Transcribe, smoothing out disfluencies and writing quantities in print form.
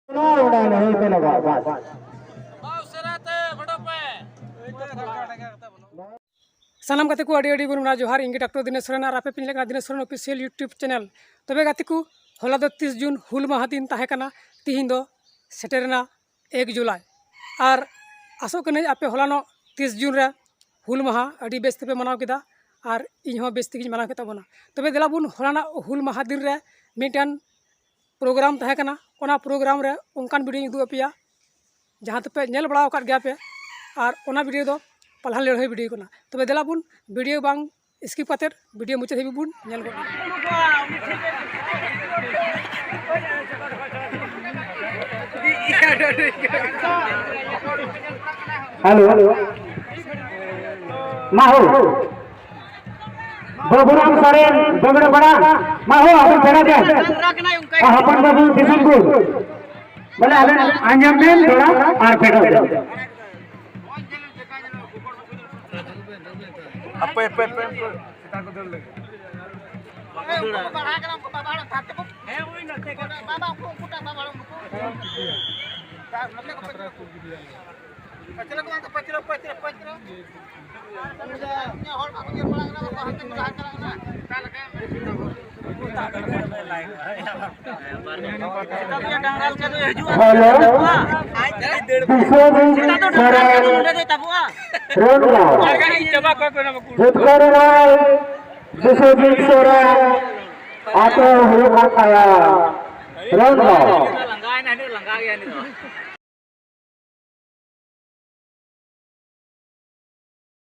udah nih itu loh bas. सानाम गाते को अड़ी अड़ी गुरुना जोहार इंगे डॉक्टर दिनेश सोरेन और आपे पिन लेका Dinesh Soren official YouTube channel तबे गाते को होला दो 30 जून हुल माहा दिन ताहे कना तिहिन दो सेटेरना 1 जुलाई और आसो कने आपे होलानो 30 जून रे हुल माहा अड़ी बेस तेपे मनाव केदा और इन हो बेस तेगी मनाव केता बना तबे देला बुन होलाना हुल माहा दिन रे मिटन प्रोग्राम ताहे कना ओना प्रोग्राम रे उनकान वीडियो उदु अपिया जहां तपे नेल बड़ा काट गया पे और ओना वीडियो दो पलहा लड़ाई वीडियो को तब देला बुन वीडियो बांग स्किप करते वीडियो मुचाद हाबी बुन नेल गो हेलो माहो बबुराम सोरेन बगड़ बड़ा माहो अपन फेरा दे अपन बाबू दिसंपुर बोले अबे अंजम में थोड़ा और फेरा दे apa kita ko dulu Bisojin Sorean atau huruf kaya Rongo.